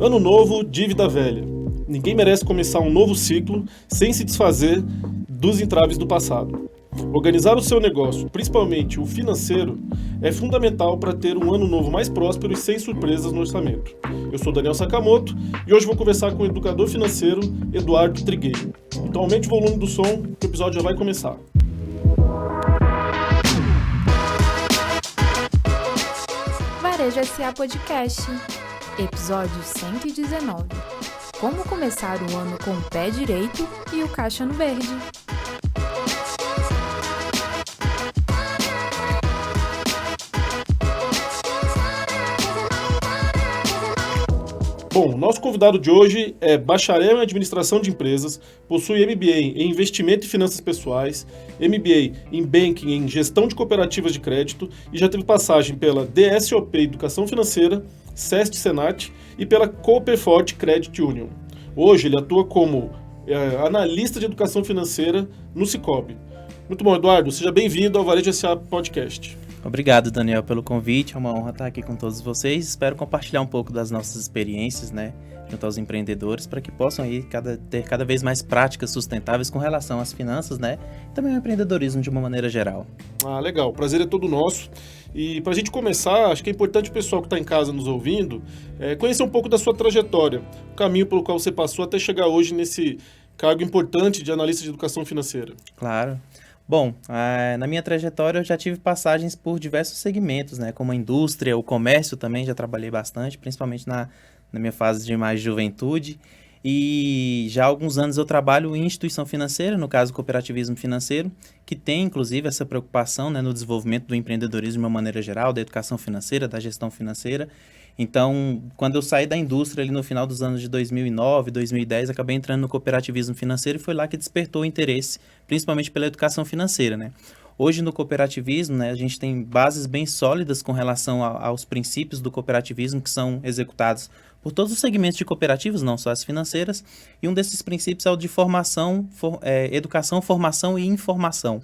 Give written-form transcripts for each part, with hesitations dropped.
Ano novo, dívida velha. Ninguém merece começar um novo ciclo sem se desfazer dos entraves do passado. Organizar o seu negócio, principalmente o financeiro, é fundamental para ter um ano novo mais próspero e sem surpresas no orçamento. Eu sou Daniel Sakamoto e hoje vou conversar com o educador financeiro Eduardo Trigueiro. Então aumente o volume do som que o episódio já vai começar. Varejo SA Podcast, episódio 119. Como começar o ano com o pé direito e o caixa no verde. Bom, nosso convidado de hoje é bacharel em administração de empresas, possui MBA em investimento e finanças pessoais, MBA em banking em gestão de cooperativas de crédito e já teve passagem pela DSOP Educação Financeira, SEST Senat e pela Cooperforte Credit Union. Hoje ele atua como analista de educação financeira no Sicoob. Muito bom, Eduardo, seja bem-vindo ao Varejo SA Podcast. Obrigado, Daniel, pelo convite. É uma honra estar aqui com todos vocês. Espero compartilhar um pouco das nossas experiências, junto aos empreendedores, para que possam aí ter cada vez mais práticas sustentáveis com relação às finanças, e também ao empreendedorismo de uma maneira geral. Ah, legal. O prazer é todo nosso. E para a gente começar, acho que é importante o pessoal que está em casa nos ouvindo conhecer um pouco da sua trajetória, o caminho pelo qual você passou até chegar hoje nesse cargo importante de analista de educação financeira. Claro. Bom, na minha trajetória eu já tive passagens por diversos segmentos, como a indústria, o comércio também, já trabalhei bastante, principalmente na minha fase de mais juventude. E já há alguns anos eu trabalho em instituição financeira, no caso cooperativismo financeiro, que tem inclusive essa preocupação no desenvolvimento do empreendedorismo de uma maneira geral, da educação financeira, da gestão financeira. Então, quando eu saí da indústria ali no final dos anos de 2009, 2010, acabei entrando no cooperativismo financeiro e foi lá que despertou o interesse, principalmente pela educação financeira, Hoje no cooperativismo, a gente tem bases bem sólidas com relação aos princípios do cooperativismo que são executados por todos os segmentos de cooperativas, não só as financeiras, e um desses princípios é o de educação, formação e informação.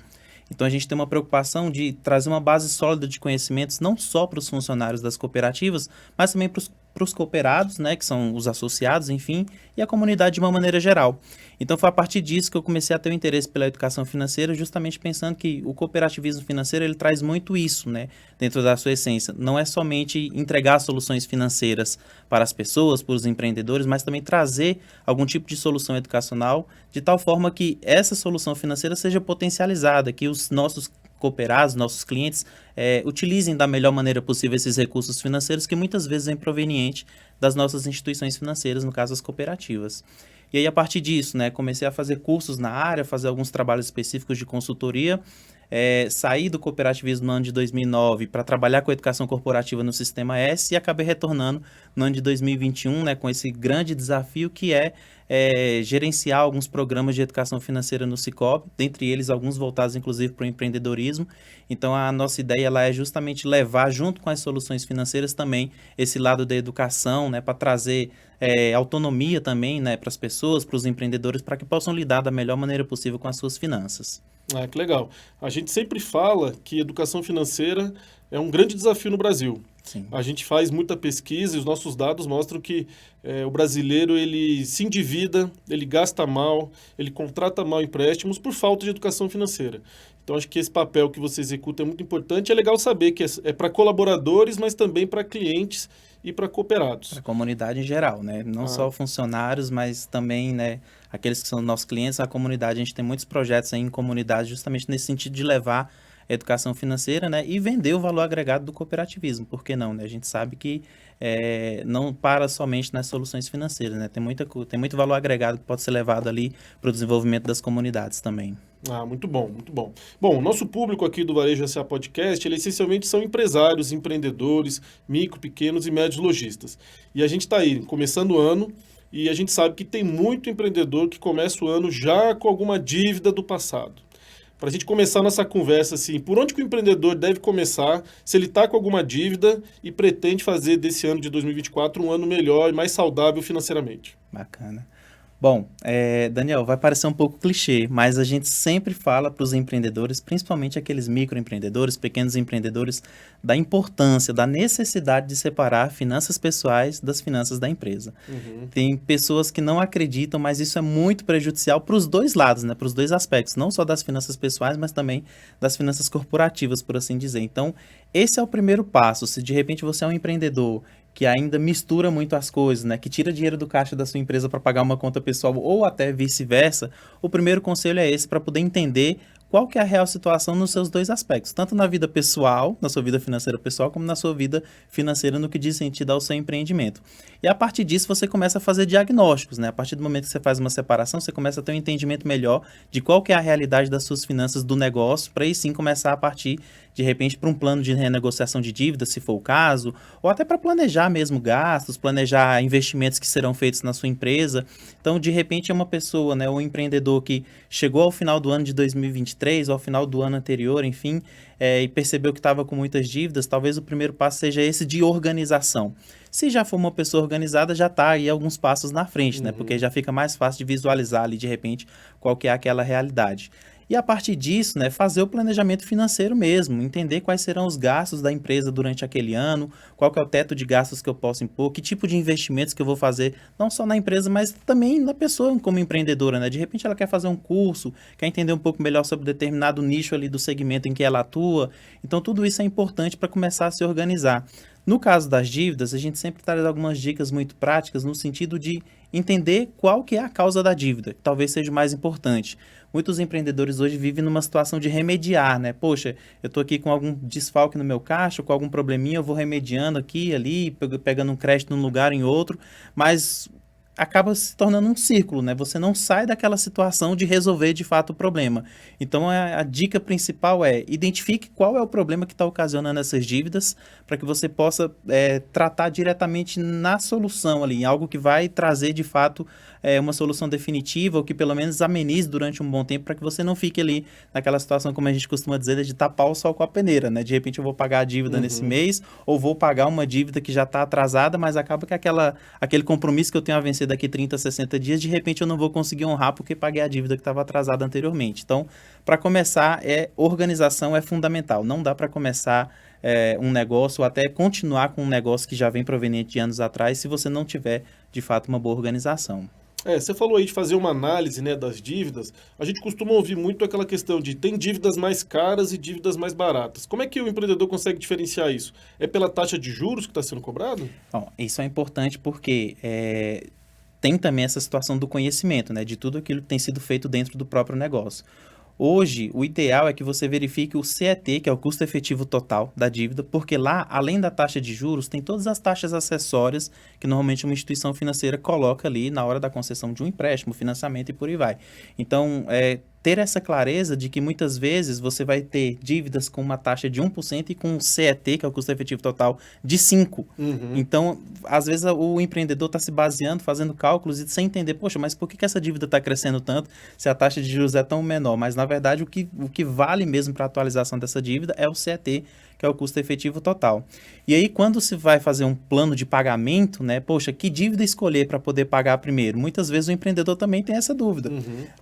Então, a gente tem uma preocupação de trazer uma base sólida de conhecimentos não só para os funcionários das cooperativas, mas também para os cooperados, que são os associados, enfim, e a comunidade de uma maneira geral. Então, foi a partir disso que eu comecei a ter um interesse pela educação financeira, justamente pensando que o cooperativismo financeiro, ele traz muito isso, dentro da sua essência. Não é somente entregar soluções financeiras para as pessoas, para os empreendedores, mas também trazer algum tipo de solução educacional, de tal forma que essa solução financeira seja potencializada, que os nossos cooperados, nossos clientes, utilizem da melhor maneira possível esses recursos financeiros que muitas vezes vêm proveniente das nossas instituições financeiras, no caso as cooperativas. E aí, a partir disso, comecei a fazer cursos na área, fazer alguns trabalhos específicos de consultoria, saí do cooperativismo no ano de 2009 para trabalhar com a educação corporativa no Sistema S e acabei retornando no ano de 2021, com esse grande desafio que é gerenciar alguns programas de educação financeira no Sicoob, dentre eles alguns voltados inclusive para o empreendedorismo. Então a nossa ideia lá é justamente levar junto com as soluções financeiras também esse lado da educação, para trazer autonomia também, para as pessoas, para os empreendedores, para que possam lidar da melhor maneira possível com as suas finanças. Que legal. A gente sempre fala que educação financeira é um grande desafio no Brasil. Sim. A gente faz muita pesquisa e os nossos dados mostram que o brasileiro ele se endivida, ele gasta mal, ele contrata mal empréstimos por falta de educação financeira. Então, acho que esse papel que você executa é muito importante. É legal saber que é para colaboradores, mas também para clientes e para cooperados. Para a comunidade em geral, Não só funcionários, mas também, aqueles que são nossos clientes, a comunidade. A gente tem muitos projetos aí em comunidade justamente nesse sentido de levar a educação financeira, e vender o valor agregado do cooperativismo. Por que não, A gente sabe que não para somente nas soluções financeiras, Tem muito valor agregado que pode ser levado ali para o desenvolvimento das comunidades também. Muito bom, muito bom. Bom, o nosso público aqui do Varejo SA Podcast, ele essencialmente são empresários, empreendedores, micro, pequenos e médios lojistas. E a gente está aí, começando o ano, e a gente sabe que tem muito empreendedor que começa o ano já com alguma dívida do passado. Para a gente começar nossa conversa, assim, por onde que o empreendedor deve começar, se ele está com alguma dívida e pretende fazer desse ano de 2024 um ano melhor e mais saudável financeiramente? Bacana. Bom, Daniel, vai parecer um pouco clichê, mas a gente sempre fala para os empreendedores, principalmente aqueles microempreendedores, pequenos empreendedores, da importância, da necessidade de separar finanças pessoais das finanças da empresa. Tem pessoas que não acreditam, mas isso é muito prejudicial para os dois lados, né? Para os dois aspectos, não só das finanças pessoais, mas também das finanças corporativas, por assim dizer. Então, esse é o primeiro passo. Se de repente você é um empreendedor que ainda mistura muito as coisas, né? Que tira dinheiro do caixa da sua empresa para pagar uma conta pessoal ou até vice-versa, o primeiro conselho é esse para poder entender qual que é a real situação nos seus dois aspectos, tanto na vida pessoal, na sua vida financeira pessoal, como na sua vida financeira no que diz sentido ao seu empreendimento. E a partir disso você começa a fazer diagnósticos, né? A partir do momento que você faz uma separação, você começa a ter um entendimento melhor de qual que é a realidade das suas finanças do negócio, para aí sim começar a partir de repente para um plano de renegociação de dívidas, se for o caso, ou até para planejar mesmo gastos, planejar investimentos que serão feitos na sua empresa. Então, de repente, é uma pessoa, né, um empreendedor que chegou ao final do ano de 2023, ou ao final do ano anterior, enfim, e percebeu que estava com muitas dívidas, talvez o primeiro passo seja esse de organização. Se já for uma pessoa organizada, já está aí alguns passos na frente, né? Porque já fica mais fácil de visualizar ali, de repente, qual que é aquela realidade. E a partir disso, né, fazer o planejamento financeiro mesmo, entender quais serão os gastos da empresa durante aquele ano, qual que é o teto de gastos que eu posso impor, que tipo de investimentos que eu vou fazer, não só na empresa, mas também na pessoa como empreendedora, né? De repente ela quer fazer um curso, quer entender um pouco melhor sobre determinado nicho ali do segmento em que ela atua. Então tudo isso é importante para começar a se organizar. No caso das dívidas, a gente sempre traz algumas dicas muito práticas no sentido de entender qual que é a causa da dívida, que talvez seja o mais importante. Muitos empreendedores hoje vivem numa situação de remediar, né? Poxa, eu estou aqui com algum desfalque no meu caixa, com algum probleminha, eu vou remediando aqui e ali, pegando um crédito num lugar em outro, mas acaba se tornando um círculo, né? Você não sai daquela situação de resolver de fato o problema. Então, a dica principal é identifique qual é o problema que está ocasionando essas dívidas para que você possa tratar diretamente na solução ali, em algo que vai trazer de fato uma solução definitiva ou que pelo menos amenize durante um bom tempo para que você não fique ali naquela situação, como a gente costuma dizer, de tapar o sol com a peneira, né? De repente eu vou pagar a dívida nesse mês ou vou pagar uma dívida que já está atrasada, mas acaba que aquele compromisso que eu tenho a vencer daqui 30, 60 dias, de repente eu não vou conseguir honrar porque paguei a dívida que estava atrasada anteriormente. Então, para começar, organização é fundamental. Não dá para começar um negócio ou até continuar com um negócio que já vem proveniente de anos atrás se você não tiver, de fato, uma boa organização. Você falou aí de fazer uma análise, né, das dívidas. A gente costuma ouvir muito aquela questão de tem dívidas mais caras e dívidas mais baratas. Como é que o empreendedor consegue diferenciar isso? É pela taxa de juros que está sendo cobrado? Bom, isso é importante porque tem também essa situação do conhecimento, né, de tudo aquilo que tem sido feito dentro do próprio negócio. Hoje, o ideal é que você verifique o CET, que é o custo efetivo total da dívida, porque lá, além da taxa de juros, tem todas as taxas acessórias que normalmente uma instituição financeira coloca ali na hora da concessão de um empréstimo, financiamento e por aí vai. Então, ter essa clareza de que muitas vezes você vai ter dívidas com uma taxa de 1% e com um CET, que é o custo efetivo total, de 5%. Então, às vezes o empreendedor está se baseando, fazendo cálculos e sem entender, poxa, mas por que essa dívida está crescendo tanto se a taxa de juros é tão menor? Mas, na verdade, o que vale mesmo para a atualização dessa dívida é o CET, que é o custo efetivo total. E aí, quando se vai fazer um plano de pagamento, né? Poxa, que dívida escolher para poder pagar primeiro? Muitas vezes o empreendedor também tem essa dúvida.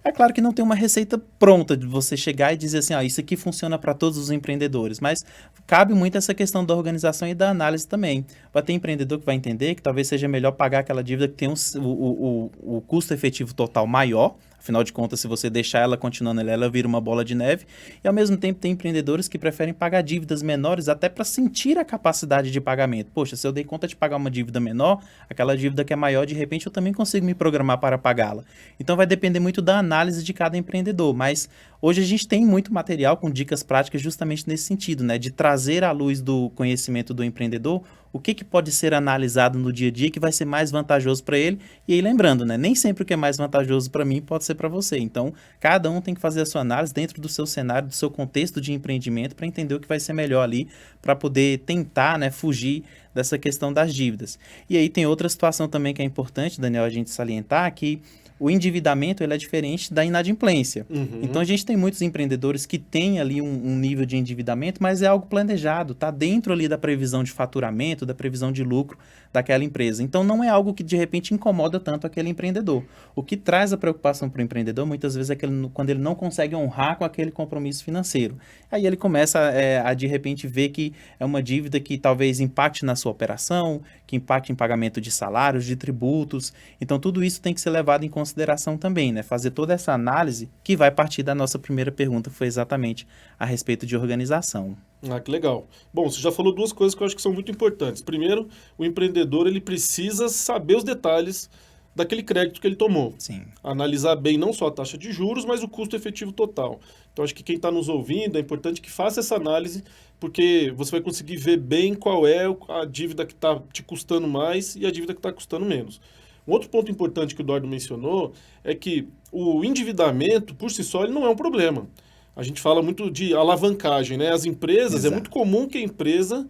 É claro que não tem uma receita pronta de você chegar e dizer assim, isso aqui funciona para todos os empreendedores, mas cabe muito essa questão da organização e da análise também. Vai ter empreendedor que vai entender que talvez seja melhor pagar aquela dívida que tem o custo efetivo total maior. Afinal de contas, se você deixar ela continuando, ela vira uma bola de neve. E, ao mesmo tempo, tem empreendedores que preferem pagar dívidas menores até para sentir a capacidade de pagamento. Poxa, se eu dei conta de pagar uma dívida menor, aquela dívida que é maior, de repente, eu também consigo me programar para pagá-la. Então, vai depender muito da análise de cada empreendedor. Mas, hoje, a gente tem muito material com dicas práticas justamente nesse sentido, né? De trazer à luz do conhecimento do empreendedor o que pode ser analisado no dia a dia que vai ser mais vantajoso para ele. E aí, lembrando, né? Nem sempre o que é mais vantajoso para mim pode ser para você. Então, cada um tem que fazer a sua análise dentro do seu cenário, do seu contexto de empreendimento para entender o que vai ser melhor ali para poder tentar, né, fugir dessa questão das dívidas. E aí tem outra situação também que é importante, Daniel, a gente salientar, que o endividamento ele é diferente da inadimplência. Então, a gente tem muitos empreendedores que têm ali um nível de endividamento, mas é algo planejado, está dentro ali da previsão de faturamento, da previsão de lucro daquela empresa. Então, não é algo que, de repente, incomoda tanto aquele empreendedor. O que traz a preocupação para o empreendedor, muitas vezes, é quando ele não consegue honrar com aquele compromisso financeiro. Aí ele começa a, de repente, ver que é uma dívida que talvez impacte na sua operação, que impacte em pagamento de salários, de tributos. Então, tudo isso tem que ser levado em consideração também, né? Fazer toda essa análise que vai partir da nossa primeira pergunta, que foi exatamente a respeito de organização. Ah, que legal. Bom, você já falou duas coisas que eu acho que são muito importantes. Primeiro, o empreendedor ele precisa saber os detalhes daquele crédito que ele tomou. Sim. Analisar bem não só a taxa de juros, mas o custo efetivo total. Então, acho que quem está nos ouvindo, é importante que faça essa análise, porque você vai conseguir ver bem qual é a dívida que está te custando mais e a dívida que está custando menos. Um outro ponto importante que o Eduardo mencionou é que o endividamento, por si só, ele não é um problema. A gente fala muito de alavancagem, né? As empresas, Exato. é muito comum que a empresa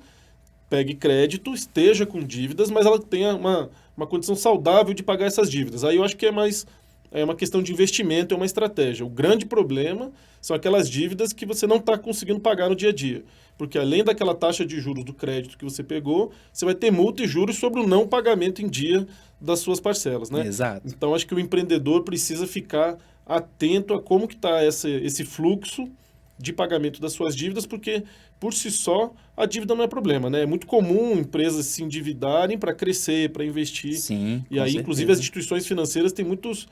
pegue crédito, esteja com dívidas, mas ela tenha uma condição saudável de pagar essas dívidas. Aí eu acho que é uma questão de investimento, é uma estratégia. O grande problema são aquelas dívidas que você não está conseguindo pagar no dia a dia. Porque além daquela taxa de juros do crédito que você pegou, você vai ter multa e juros sobre o não pagamento em dia das suas parcelas, né? Exato. Então acho que o empreendedor precisa ficar atento a como que está esse fluxo de pagamento das suas dívidas, porque por si só a dívida não é problema, né? É muito comum empresas se endividarem para crescer, para investir. Sim, E com aí, certeza. inclusive, as instituições financeiras têm muitos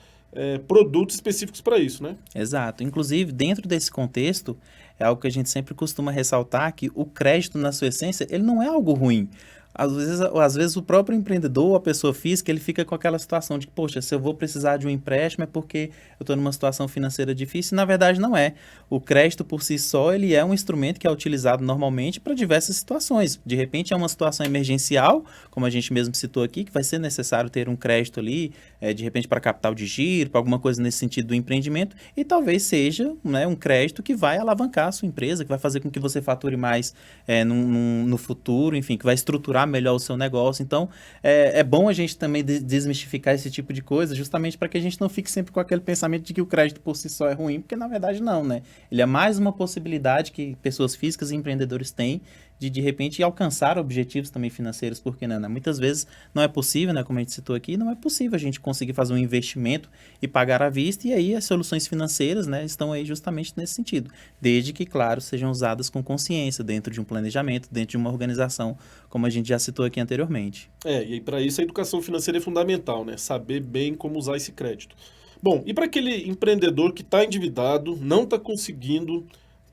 produtos específicos para isso, né? Exato. Inclusive, dentro desse contexto, é algo que a gente sempre costuma ressaltar, que o crédito, na sua essência, ele não é algo ruim. Às vezes o próprio empreendedor, a pessoa física, ele fica com aquela situação de que, poxa, se eu vou precisar de um empréstimo é porque eu estou numa situação financeira difícil. E, na verdade, não é. O crédito, por si só, ele é um instrumento que é utilizado normalmente para diversas situações. De repente, é uma situação emergencial, como a gente mesmo citou aqui, que vai ser necessário ter um crédito ali, de repente, para capital de giro, para alguma coisa nesse sentido do empreendimento, e talvez seja, né, um crédito que vai alavancar a sua empresa, que vai fazer com que você fature mais no futuro, enfim, que vai estruturar melhor o seu negócio. Então, é bom a gente também desmistificar esse tipo de coisa, justamente para que a gente não fique sempre com aquele pensamento de que o crédito por si só é ruim, porque na verdade não, né? Ele é mais uma possibilidade que pessoas físicas e empreendedores têm de repente alcançar objetivos também financeiros, porque né? Muitas vezes não é possível, né? Como a gente citou aqui, não é possível a gente conseguir fazer um investimento e pagar à vista, e aí as soluções financeiras, né, estão aí justamente nesse sentido, desde que, claro, sejam usadas com consciência, dentro de um planejamento, dentro de uma organização, como a gente já citou aqui anteriormente. E aí para isso a educação financeira é fundamental, né? Saber bem como usar esse crédito. Bom, e para aquele empreendedor que está endividado, não está conseguindo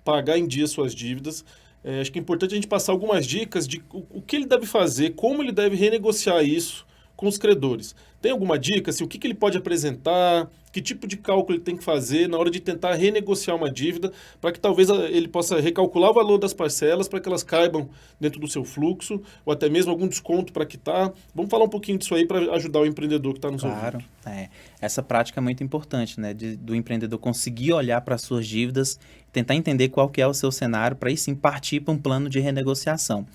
pagar em dia suas dívidas, acho que é importante a gente passar algumas dicas de o que ele deve fazer, como ele deve renegociar isso com os credores. Tem alguma dica? Assim, o que ele pode apresentar? Que tipo de cálculo ele tem que fazer na hora de tentar renegociar uma dívida para que talvez ele possa recalcular o valor das parcelas para que elas caibam dentro do seu fluxo ou até mesmo algum desconto para quitar? Vamos falar um pouquinho disso aí para ajudar o empreendedor que está nos ouvindo. Claro, essa prática é muito importante, né, do empreendedor conseguir olhar para as suas dívidas, tentar entender qual que é o seu cenário para aí sim partir para um plano de renegociação.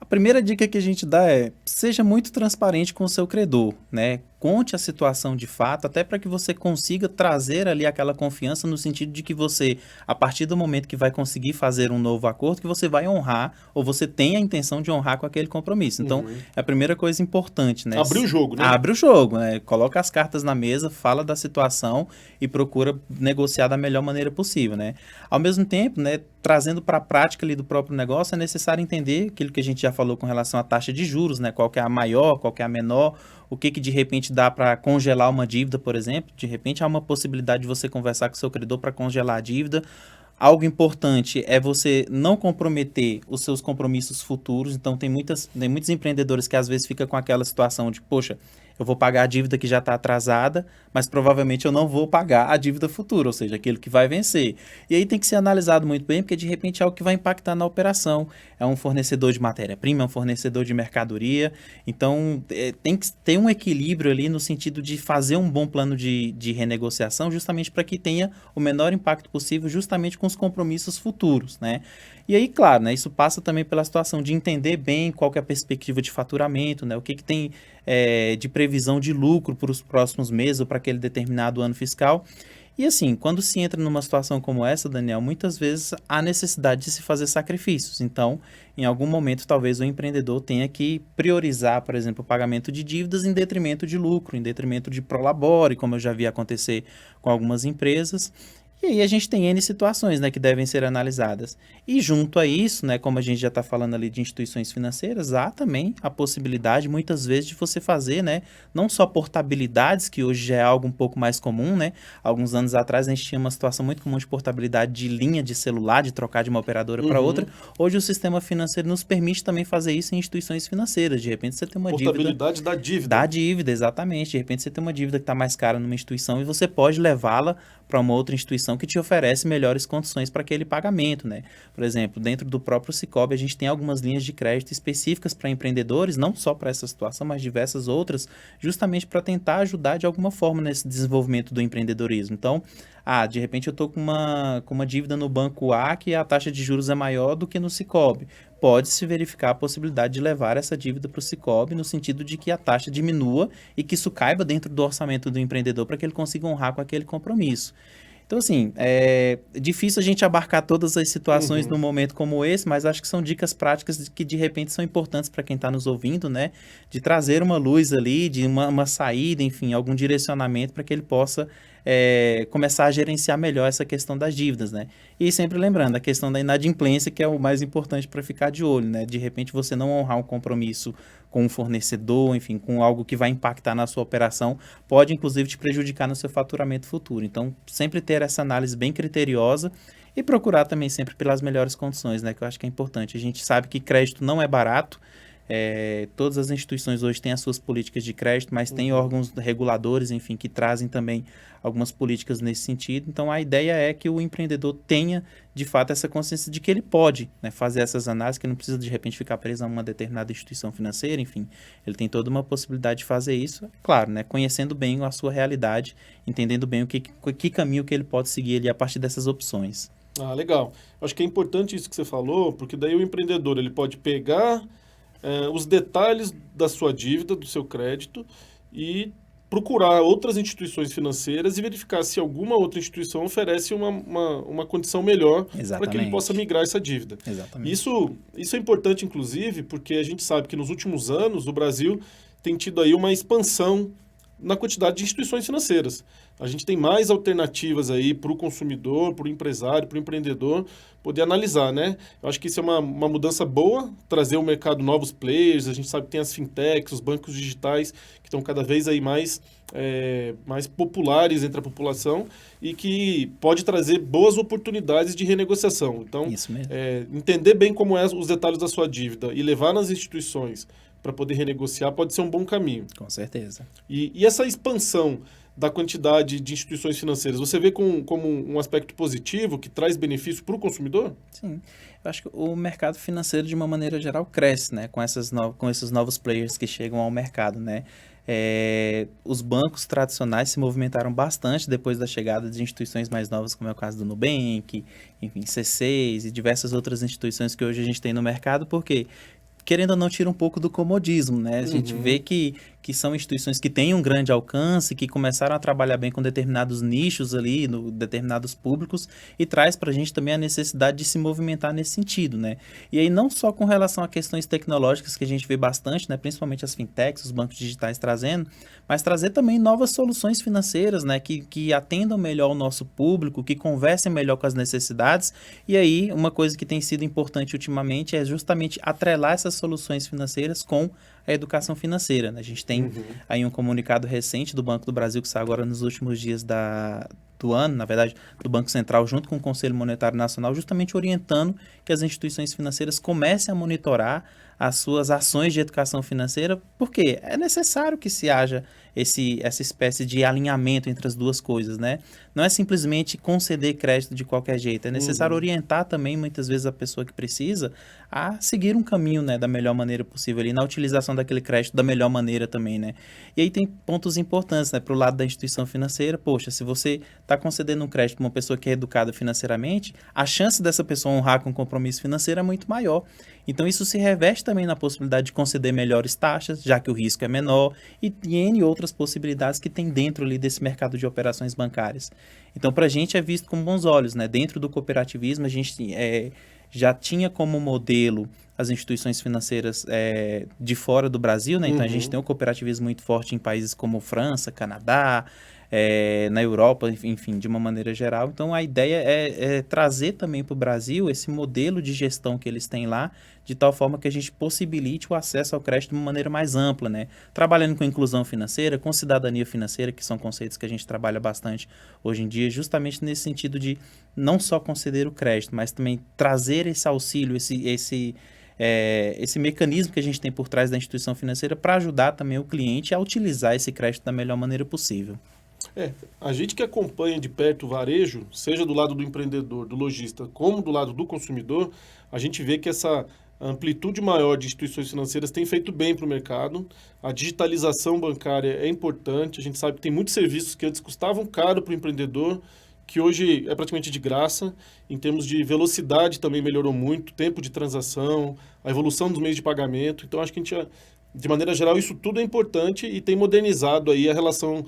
A primeira dica que a gente dá é: seja muito transparente com o seu credor, né? Conte a situação de fato, até para que você consiga trazer ali aquela confiança no sentido de que você, a partir do momento que vai conseguir fazer um novo acordo, que você vai honrar, ou você tem a intenção de honrar com aquele compromisso. Então, é a primeira coisa importante, né? Abrir o jogo, né? Abre o jogo, né? Coloca as cartas na mesa, fala da situação e procura negociar da melhor maneira possível, né? Ao mesmo tempo, né, trazendo para a prática ali do próprio negócio, é necessário entender aquilo que a gente já falou com relação à taxa de juros, né? Qual que é a maior, qual que é a menor, o que de repente dá para congelar uma dívida, por exemplo. De repente há uma possibilidade de você conversar com o seu credor para congelar a dívida. Algo importante é você não comprometer os seus compromissos futuros. Então, tem muitos empreendedores que às vezes ficam com aquela situação de, poxa, eu vou pagar a dívida que já está atrasada, mas provavelmente eu não vou pagar a dívida futura, ou seja, aquilo que vai vencer. E aí tem que ser analisado muito bem, porque de repente é algo que vai impactar na operação. É um fornecedor de matéria-prima, é um fornecedor de mercadoria. Então, tem que ter um equilíbrio ali no sentido de fazer um bom plano de renegociação, justamente para que tenha o menor impacto possível, justamente com os compromissos futuros, né? E aí, claro, né, isso passa também pela situação de entender bem qual que é a perspectiva de faturamento, né, o que tem de previsão de lucro para os próximos meses ou para aquele determinado ano fiscal. E assim, quando se entra numa situação como essa, Daniel, muitas vezes há necessidade de se fazer sacrifícios. Então, em algum momento, talvez o empreendedor tenha que priorizar, por exemplo, o pagamento de dívidas em detrimento de lucro, em detrimento de prolabore, como eu já vi acontecer com algumas empresas. E aí a gente tem N situações, né, que devem ser analisadas. E junto a isso, né, como a gente já está falando ali de instituições financeiras, há também a possibilidade, muitas vezes, de você fazer, né, não só portabilidades, que hoje já é algo um pouco mais comum, né? Alguns anos atrás a gente tinha uma situação muito comum de portabilidade de linha de celular, de trocar de uma operadora para outra. Hoje o sistema financeiro nos permite também fazer isso em instituições financeiras. De repente você tem uma dívida... Portabilidade da dívida. Da dívida, exatamente. De repente você tem uma dívida que está mais cara numa instituição e você pode levá-la para uma outra instituição que te oferece melhores condições para aquele pagamento, né? Por exemplo, dentro do próprio Sicoob, a gente tem algumas linhas de crédito específicas para empreendedores, não só para essa situação, mas diversas outras, justamente para tentar ajudar de alguma forma nesse desenvolvimento do empreendedorismo. Então, de repente eu estou com uma dívida no banco A que a taxa de juros é maior do que no Sicoob. Pode-se verificar a possibilidade de levar essa dívida para o Sicoob no sentido de que a taxa diminua e que isso caiba dentro do orçamento do empreendedor para que ele consiga honrar com aquele compromisso. Então, assim, é difícil a gente abarcar todas as situações num momento como esse, mas acho que são dicas práticas que, de repente, são importantes para quem está nos ouvindo, né? De trazer uma luz ali, de uma saída, enfim, algum direcionamento para que ele possa começar a gerenciar melhor essa questão das dívidas, né? E sempre lembrando, a questão da inadimplência, que é o mais importante para ficar de olho, né? De repente, você não honrar um compromisso com um fornecedor, enfim, com algo que vai impactar na sua operação, pode, inclusive, te prejudicar no seu faturamento futuro. Então, sempre ter essa análise bem criteriosa e procurar também sempre pelas melhores condições, né? Que eu acho que é importante. A gente sabe que crédito não é barato. Todas as instituições hoje têm as suas políticas de crédito, mas tem órgãos reguladores, enfim, que trazem também algumas políticas nesse sentido. Então, a ideia é que o empreendedor tenha, de fato, essa consciência de que ele pode, né, fazer essas análises, que não precisa, de repente, ficar preso a uma determinada instituição financeira, enfim. Ele tem toda uma possibilidade de fazer isso, claro, né, conhecendo bem a sua realidade, entendendo bem que caminho que ele pode seguir ali a partir dessas opções. Legal. Acho que é importante isso que você falou, porque daí o empreendedor ele pode pegar os detalhes da sua dívida, do seu crédito, e procurar outras instituições financeiras e verificar se alguma outra instituição oferece uma condição melhor para que ele possa migrar essa dívida. Exatamente. Isso é importante, inclusive, porque a gente sabe que nos últimos anos o Brasil tem tido aí uma expansão na quantidade de instituições financeiras. A gente tem mais alternativas aí para o consumidor, para o empresário, para o empreendedor poder analisar, né? Eu acho que isso é uma mudança boa, trazer ao mercado novos players. A gente sabe que tem as fintechs, os bancos digitais, que estão cada vez aí mais populares entre a população e que pode trazer boas oportunidades de renegociação. Então, isso mesmo. Entender bem como os detalhes da sua dívida e levar nas instituições para poder renegociar pode ser um bom caminho. Com certeza. E essa expansão da quantidade de instituições financeiras, você vê como um aspecto positivo que traz benefício para o consumidor? Sim. Eu acho que o mercado financeiro, de uma maneira geral, cresce, né? Com esses novos players que chegam ao mercado, né? Os bancos tradicionais se movimentaram bastante depois da chegada de instituições mais novas, como é o caso do Nubank, enfim, C6 e diversas outras instituições que hoje a gente tem no mercado, porque querendo ou não, tira um pouco do comodismo, né? A gente vê que são instituições que têm um grande alcance, que começaram a trabalhar bem com determinados nichos ali, determinados públicos, e traz para a gente também a necessidade de se movimentar nesse sentido, né? E aí não só com relação a questões tecnológicas que a gente vê bastante, né? Principalmente as fintechs, os bancos digitais trazendo, mas trazer também novas soluções financeiras, né? Que atendam melhor o nosso público, que conversem melhor com as necessidades. E aí, uma coisa que tem sido importante ultimamente é justamente atrelar essas soluções financeiras com a educação financeira, né? A gente tem aí um comunicado recente do Banco do Brasil que saiu agora nos últimos dias do ano, na verdade, do Banco Central, junto com o Conselho Monetário Nacional, justamente orientando que as instituições financeiras comecem a monitorar as suas ações de educação financeira, porque é necessário que se haja essa espécie de alinhamento entre as duas coisas, né? Não é simplesmente conceder crédito de qualquer jeito, é necessário orientar também, muitas vezes, a pessoa que precisa a seguir um caminho, né, da melhor maneira possível ali, na utilização daquele crédito da melhor maneira também, né? E aí tem pontos importantes, né, para o lado da instituição financeira. Poxa, se você está concedendo um crédito para uma pessoa que é educada financeiramente, a chance dessa pessoa honrar com um compromisso financeiro é muito maior. Então isso se reveste também na possibilidade de conceder melhores taxas, já que o risco é menor, e N outras outras possibilidades que tem dentro ali desse mercado de operações bancárias. Então, para a gente é visto com bons olhos, né? Dentro do cooperativismo, a gente já tinha como modelo as instituições financeiras de fora do Brasil, né? Então, a gente tem um cooperativismo muito forte em países como França, Canadá, na Europa, enfim, de uma maneira geral. Então, a ideia é trazer também para o Brasil esse modelo de gestão que eles têm lá, de tal forma que a gente possibilite o acesso ao crédito de uma maneira mais ampla, né? Trabalhando com inclusão financeira, com cidadania financeira, que são conceitos que a gente trabalha bastante hoje em dia, justamente nesse sentido de não só conceder o crédito, mas também trazer esse auxílio, esse mecanismo que a gente tem por trás da instituição financeira para ajudar também o cliente a utilizar esse crédito da melhor maneira possível. A gente que acompanha de perto o varejo, seja do lado do empreendedor, do lojista, como do lado do consumidor, a gente vê que essa amplitude maior de instituições financeiras tem feito bem para o mercado. A digitalização bancária é importante. A gente sabe que tem muitos serviços que antes custavam caro para o empreendedor, que hoje é praticamente de graça. Em termos de velocidade também melhorou muito, tempo de transação, a evolução dos meios de pagamento. Então, acho que a gente, de maneira geral, isso tudo é importante e tem modernizado aí a relação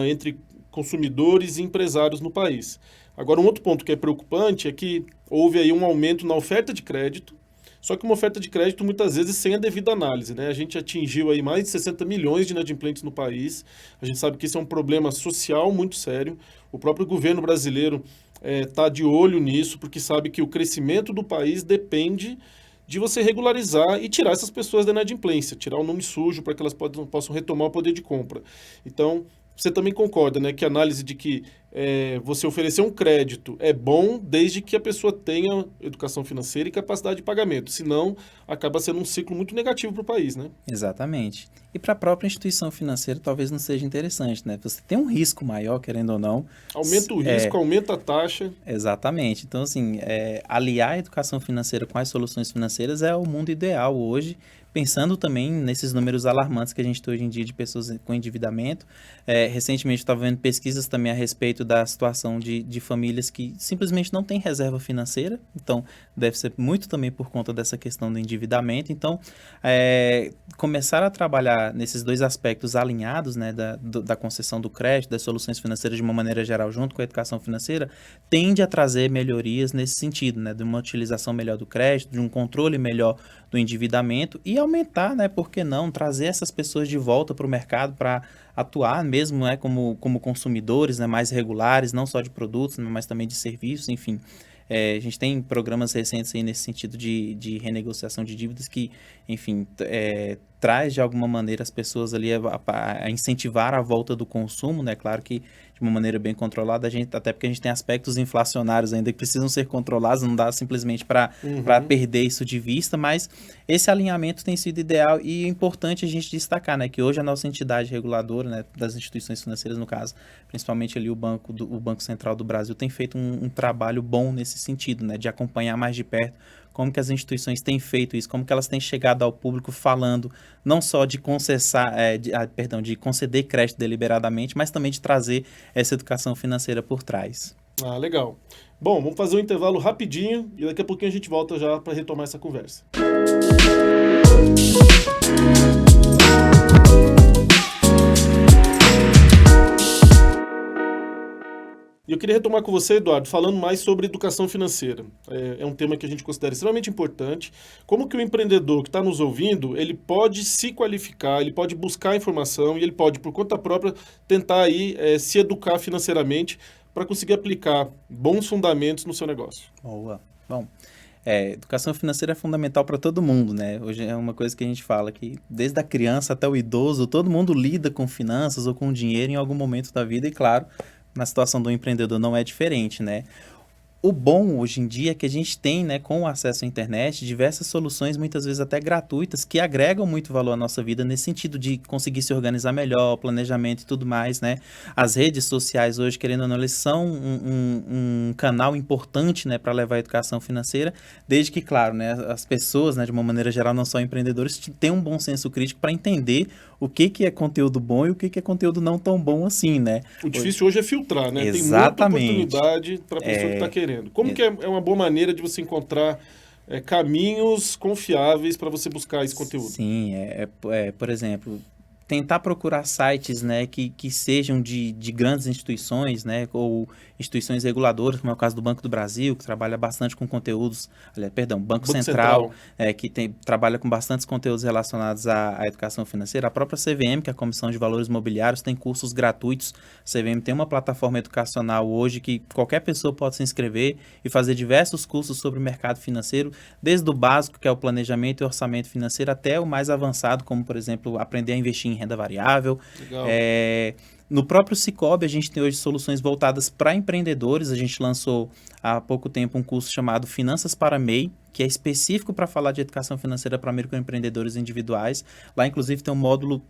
entre consumidores e empresários no país. Agora, um outro ponto que é preocupante é que houve aí um aumento na oferta de crédito, só que uma oferta de crédito muitas vezes sem a devida análise, né? A gente atingiu aí mais de 60 milhões de inadimplentes no país. A gente sabe que isso é um problema social muito sério. O próprio governo brasileiro está de olho nisso, porque sabe que o crescimento do país depende de você regularizar e tirar essas pessoas da inadimplência, tirar o nome sujo para que elas possam retomar o poder de compra. Então, você também concorda, né, que a análise de que você oferecer um crédito é bom desde que a pessoa tenha educação financeira e capacidade de pagamento, senão acaba sendo um ciclo muito negativo para o país, né? Exatamente. E para a própria instituição financeira talvez não seja interessante, né? Você tem um risco maior, querendo ou não. Aumenta o risco, aumenta a taxa. Exatamente. Então, assim, aliar a educação financeira com as soluções financeiras é o mundo ideal hoje, pensando também nesses números alarmantes que a gente tem hoje em dia de pessoas com endividamento. Recentemente estava vendo pesquisas também a respeito da situação de famílias que simplesmente não têm reserva financeira, então deve ser muito também por conta dessa questão do endividamento. Então, começar a trabalhar nesses dois aspectos alinhados, né, da concessão do crédito, das soluções financeiras de uma maneira geral, junto com a educação financeira, tende a trazer melhorias nesse sentido, né, de uma utilização melhor do crédito, de um controle melhor do endividamento e aumentar, né, por que não, trazer essas pessoas de volta para o mercado para atuar mesmo, né, como consumidores, né, mais regulares, não só de produtos, mas também de serviços, enfim. A gente tem programas recentes aí nesse sentido de renegociação de dívidas que, enfim, traz de alguma maneira as pessoas ali a incentivar a volta do consumo, né? Claro que de uma maneira bem controlada, até porque a gente tem aspectos inflacionários ainda que precisam ser controlados, não dá simplesmente para perder isso de vista, mas esse alinhamento tem sido ideal e é importante a gente destacar, né, que hoje a nossa entidade reguladora, né, das instituições financeiras, no caso, principalmente ali o Banco Central do Brasil, tem feito um trabalho bom nesse sentido, né, de acompanhar mais de perto como que as instituições têm feito isso, como que elas têm chegado ao público falando não só de de conceder crédito deliberadamente, mas também de trazer essa educação financeira por trás. Ah, legal. Bom, vamos fazer um intervalo rapidinho e daqui a pouquinho a gente volta já para retomar essa conversa. E eu queria retomar com você, Eduardo, falando mais sobre educação financeira. É um tema que a gente considera extremamente importante. Como que o empreendedor que está nos ouvindo, ele pode se qualificar, ele pode buscar informação e ele pode, por conta própria, tentar aí se educar financeiramente para conseguir aplicar bons fundamentos no seu negócio. Boa. Bom, educação financeira é fundamental para todo mundo, né? Hoje é uma coisa que a gente fala que desde a criança até o idoso, todo mundo lida com finanças ou com dinheiro em algum momento da vida e, claro, na situação do empreendedor não é diferente, né? O bom hoje em dia é que a gente tem, né, com o acesso à internet, diversas soluções, muitas vezes até gratuitas, que agregam muito valor à nossa vida nesse sentido de conseguir se organizar melhor, planejamento e tudo mais, né? As redes sociais hoje, querendo ou não, eles são um canal importante, né, para levar a educação financeira, desde que, claro, né, as pessoas, né, de uma maneira geral, não só empreendedores, têm um bom senso crítico para entender o que é conteúdo bom e o que é conteúdo não tão bom assim, né? O difícil hoje é filtrar, né? Exatamente. Tem muita oportunidade para a pessoa que está querendo. Como que é uma boa maneira de você encontrar caminhos confiáveis para você buscar esse conteúdo? Sim, por exemplo, tentar procurar sites, né, que sejam de grandes instituições, né, ou instituições reguladoras, como é o caso do Banco do Brasil, que trabalha bastante com conteúdos, Banco Central, que trabalha com bastantes conteúdos relacionados à educação financeira. A própria CVM, que é a Comissão de Valores Mobiliários, tem cursos gratuitos. A CVM tem uma plataforma educacional hoje que qualquer pessoa pode se inscrever e fazer diversos cursos sobre o mercado financeiro, desde o básico, que é o planejamento e orçamento financeiro, até o mais avançado, como, por exemplo, aprender a investir em renda variável. Legal. No próprio Sicoob, a gente tem hoje soluções voltadas para empreendedores. A gente lançou há pouco tempo um curso chamado Finanças para MEI, que é específico para falar de educação financeira para microempreendedores individuais. Lá, inclusive, tem um módulo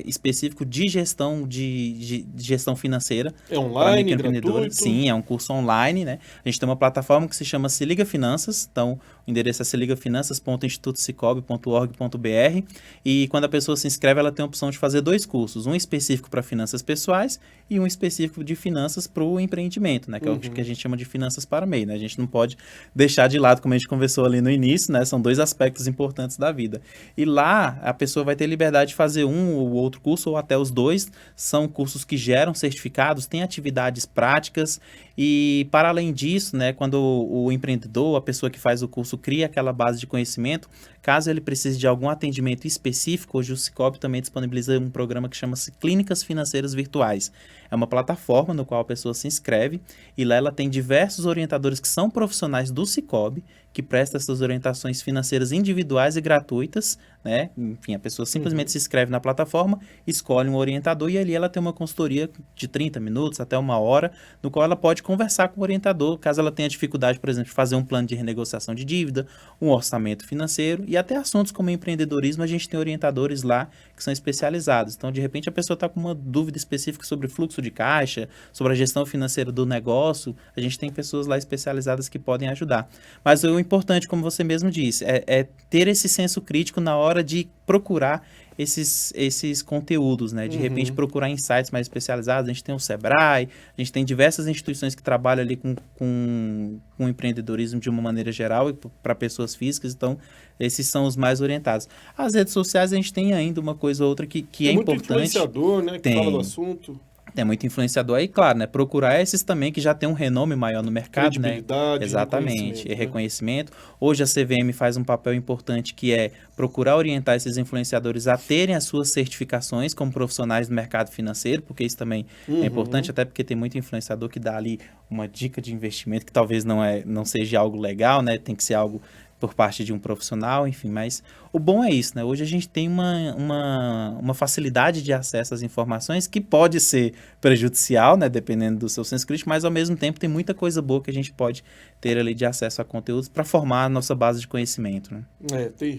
específico de gestão de gestão financeira. É online, gratuito? Sim, é um curso online, né? A gente tem uma plataforma que se chama Se Liga Finanças. Então, o endereço é seligafinanças.institutosicob.org.br. E quando a pessoa se inscreve, ela tem a opção de fazer 2 cursos. Um específico para finanças pessoais e um específico de finanças para o empreendimento, né? Que é o que a gente chama de finanças para MEI, né? A gente não pode deixar de lado, como a gente conversou ali no início, né? São 2 aspectos importantes da vida. E lá, a pessoa vai ter liberdade de fazer um ou outro curso, ou até os 2. São cursos que geram certificados, têm atividades práticas. E, para além disso, né, quando o empreendedor, a pessoa que faz o curso, cria aquela base de conhecimento, caso ele precise de algum atendimento específico, hoje o Sicoob também disponibiliza um programa que chama-se Clínicas Financeiras Virtuais. É uma plataforma no qual a pessoa se inscreve e lá ela tem diversos orientadores que são profissionais do Sicoob, que prestam essas orientações financeiras individuais e gratuitas, né? Enfim, a pessoa simplesmente se inscreve na plataforma, escolhe um orientador e ali ela tem uma consultoria de 30 minutos até 1 hora, no qual ela pode conversar com o orientador, caso ela tenha dificuldade, por exemplo, de fazer um plano de renegociação de dívida, um orçamento financeiro e até assuntos como empreendedorismo. A gente tem orientadores lá que são especializados. Então, de repente, a pessoa está com uma dúvida específica sobre fluxo de caixa, sobre a gestão financeira do negócio, a gente tem pessoas lá especializadas que podem ajudar. Mas o importante, como você mesmo disse, é ter esse senso crítico na hora de procurar esses conteúdos, né? De repente procurar em sites mais especializados. A gente tem o Sebrae, a gente tem diversas instituições que trabalham ali com empreendedorismo de uma maneira geral e para pessoas físicas, então esses são os mais orientados. As redes sociais a gente tem ainda uma coisa ou outra que é muito importante. Influenciador, né? Que fala do assunto. É muito influenciador aí, claro, né? Procurar esses também que já tem um renome maior no mercado, né? Credibilidade, Exatamente, reconhecimento. Hoje a CVM faz um papel importante que é procurar orientar esses influenciadores a terem as suas certificações como profissionais do mercado financeiro, porque isso também é importante, até porque tem muito influenciador que dá ali uma dica de investimento que talvez não seja algo legal, né? Tem que ser algo por parte de um profissional, enfim, mas o bom é isso, né? Hoje a gente tem uma facilidade de acesso às informações que pode ser prejudicial, né? Dependendo do seu senso crítico, mas ao mesmo tempo tem muita coisa boa que a gente pode ter ali de acesso a conteúdos para formar a nossa base de conhecimento, né?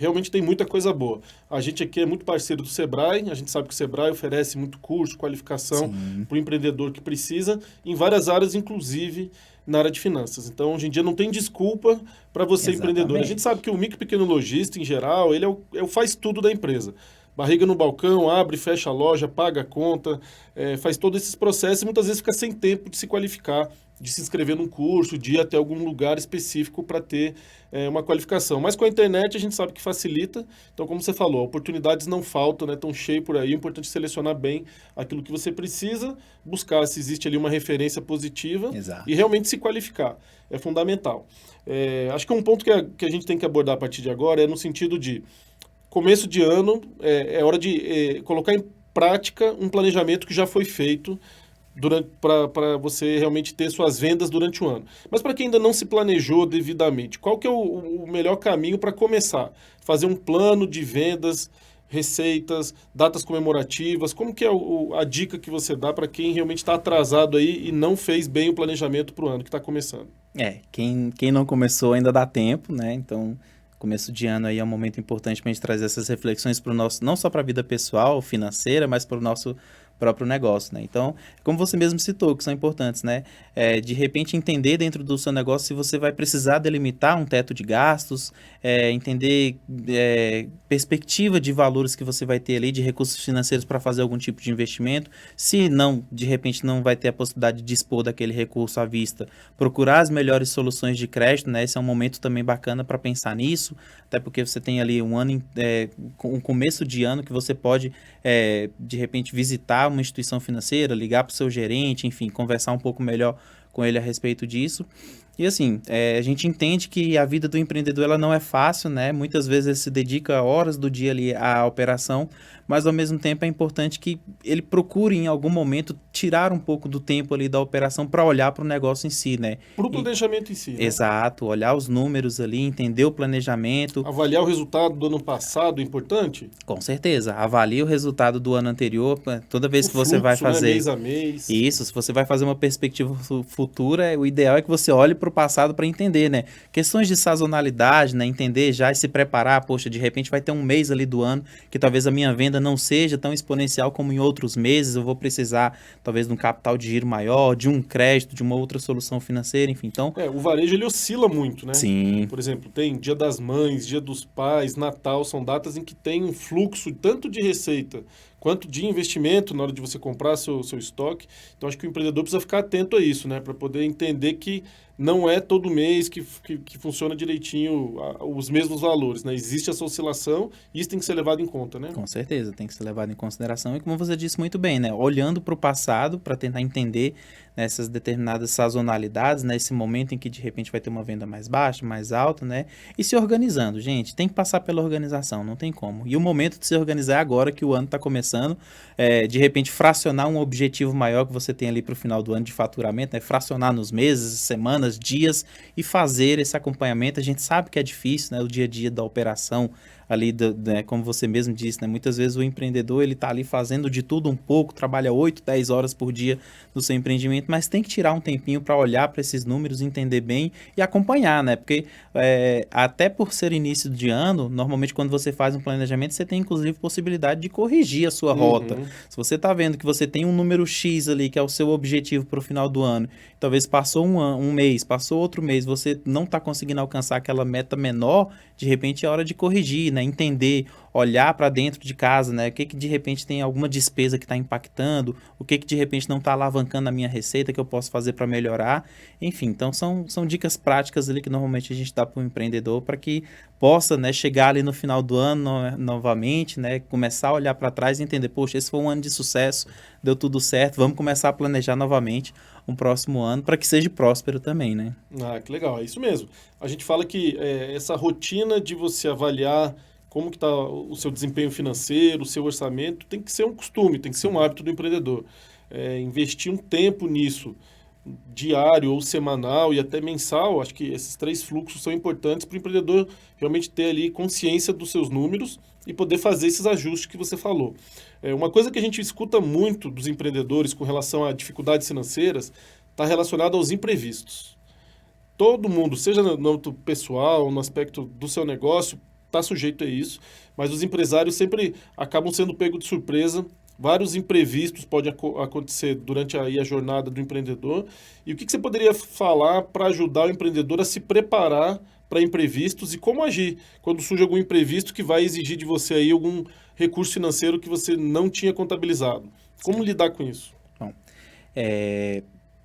Realmente tem muita coisa boa. A gente aqui é muito parceiro do Sebrae, a gente sabe que o Sebrae oferece muito curso, qualificação para o empreendedor que precisa, em várias áreas, inclusive na área de finanças. Então, hoje em dia, não tem desculpa para você empreendedor. A gente sabe que o micro e pequeno lojista, em geral, ele é o faz tudo da empresa. Barriga no balcão, abre, fecha a loja, paga a conta, faz todos esses processos e muitas vezes fica sem tempo de se qualificar, de se inscrever num curso, de ir até algum lugar específico para ter uma qualificação. Mas com a internet a gente sabe que facilita. Então, como você falou, oportunidades não faltam, né? Tão cheio por aí. É importante selecionar bem aquilo que você precisa, buscar se existe ali uma referência positiva. Exato. E realmente se qualificar. É fundamental. Acho que um ponto que a gente tem que abordar a partir de agora é no sentido de começo de ano, é hora de colocar em prática um planejamento que já foi feito para você realmente ter suas vendas durante o ano. Mas para quem ainda não se planejou devidamente, qual que é o melhor caminho para começar? Fazer um plano de vendas, receitas, datas comemorativas, como que é a dica que você dá para quem realmente está atrasado aí e não fez bem o planejamento para o ano que está começando? Quem não começou ainda dá tempo, né? Então, começo de ano aí é um momento importante para a gente trazer essas reflexões para o nosso, não só para a vida pessoal, financeira, mas para o nosso próprio negócio, né? Então, como você mesmo citou, que são importantes, né? De repente entender dentro do seu negócio se você vai precisar delimitar um teto de gastos, entender perspectiva de valores que você vai ter ali, de recursos financeiros para fazer algum tipo de investimento. Se não, de repente não vai ter a possibilidade de dispor daquele recurso à vista, procurar as melhores soluções de crédito, né? Esse é um momento também bacana para pensar nisso, até porque você tem ali um começo de ano que você pode, de repente, visitar uma instituição financeira, ligar para o seu gerente, enfim, conversar um pouco melhor com ele a respeito disso. E assim, a gente entende que a vida do empreendedor ela não é fácil, né? Muitas vezes ele se dedica horas do dia ali à operação, mas ao mesmo tempo é importante que ele procure em algum momento tirar um pouco do tempo ali da operação para olhar para o negócio em si, né? Para o planejamento em si, né? Exato, olhar os números ali, entender o planejamento. Avaliar o resultado do ano passado, importante? Com certeza, avalie o resultado do ano anterior, toda vez O que você vai fluxo, né? fazer... Mês a mês. Isso, se você vai fazer uma perspectiva futura, o ideal é que você olhe para o passado para entender, né? Questões de sazonalidade, né? Entender já e se preparar, poxa, de repente vai ter um mês ali do ano que talvez a minha venda não seja tão exponencial como em outros meses, eu vou precisar talvez de um capital de giro maior, de um crédito, de uma outra solução financeira, enfim, então... O varejo ele oscila muito, né? Sim. Por exemplo, tem Dia das Mães, Dia dos Pais, Natal, são datas em que tem um fluxo tanto de receita quanto de investimento na hora de você comprar seu estoque. Então, acho que o empreendedor precisa ficar atento a isso, né? Para poder entender que não é todo mês que funciona direitinho os mesmos valores, né? Existe essa oscilação e isso tem que ser levado em conta, né? Com certeza, tem que ser levado em consideração. E como você disse muito bem, né? Olhando para o passado para tentar entender essas determinadas sazonalidades, né? Esse momento em que de repente vai ter uma venda mais baixa, mais alta, né? E se organizando, gente, tem que passar pela organização, não tem como. E o momento de se organizar é agora que o ano está começando, de repente fracionar um objetivo maior que você tem ali para o final do ano de faturamento, né? Fracionar nos meses, semanas, dias e fazer esse acompanhamento. A gente sabe que é difícil, né? O dia a dia da operação ali, né, como você mesmo disse, né, muitas vezes o empreendedor ele está ali fazendo de tudo um pouco, trabalha 8, 10 horas por dia no seu empreendimento, mas tem que tirar um tempinho para olhar para esses números, entender bem e acompanhar, né, porque até por ser início de ano, normalmente quando você faz um planejamento, você tem inclusive possibilidade de corrigir a sua rota. Se você está vendo que você tem um número X ali, que é o seu objetivo para o final do ano, talvez passou um mês, passou outro mês, você não está conseguindo alcançar aquela meta menor, de repente é hora de corrigir, né? Entender, olhar para dentro de casa, né? O que de repente tem alguma despesa que está impactando, o que de repente não está alavancando a minha receita que eu posso fazer para melhorar. Enfim, então são dicas práticas ali que normalmente a gente dá para o empreendedor para que possa, né, chegar ali no final do ano novamente, né? Começar a olhar para trás e entender, poxa, esse foi um ano de sucesso, deu tudo certo, vamos começar a planejar novamente um próximo ano para que seja próspero também, né? Ah, que legal, é isso mesmo. A gente fala que essa rotina de você avaliar como que está o seu desempenho financeiro, o seu orçamento, tem que ser um costume, tem que ser um hábito do empreendedor. Investir um tempo nisso, diário ou semanal e até mensal, acho que esses 3 fluxos são importantes para o empreendedor realmente ter ali consciência dos seus números e poder fazer esses ajustes que você falou. Uma coisa que a gente escuta muito dos empreendedores com relação a dificuldades financeiras está relacionada aos imprevistos. Todo mundo, seja no âmbito pessoal, no aspecto do seu negócio, está sujeito a isso, mas os empresários sempre acabam sendo pegos de surpresa. Vários imprevistos podem acontecer durante a jornada do empreendedor. E o que você poderia falar para ajudar o empreendedor a se preparar para imprevistos e como agir quando surge algum imprevisto que vai exigir de você aí algum recurso financeiro que você não tinha contabilizado? Como lidar com isso? Bom,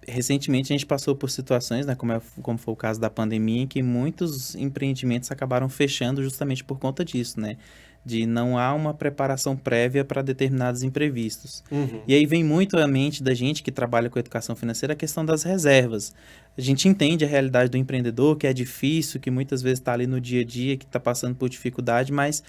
recentemente a gente passou por situações, né, como foi o caso da pandemia, em que muitos empreendimentos acabaram fechando justamente por conta disso, né? De não há uma preparação prévia para determinados imprevistos. E aí vem muito à mente da gente que trabalha com educação financeira a questão das reservas. A gente entende a realidade do empreendedor, que é difícil, que muitas vezes está ali no dia a dia, que está passando por dificuldade, mas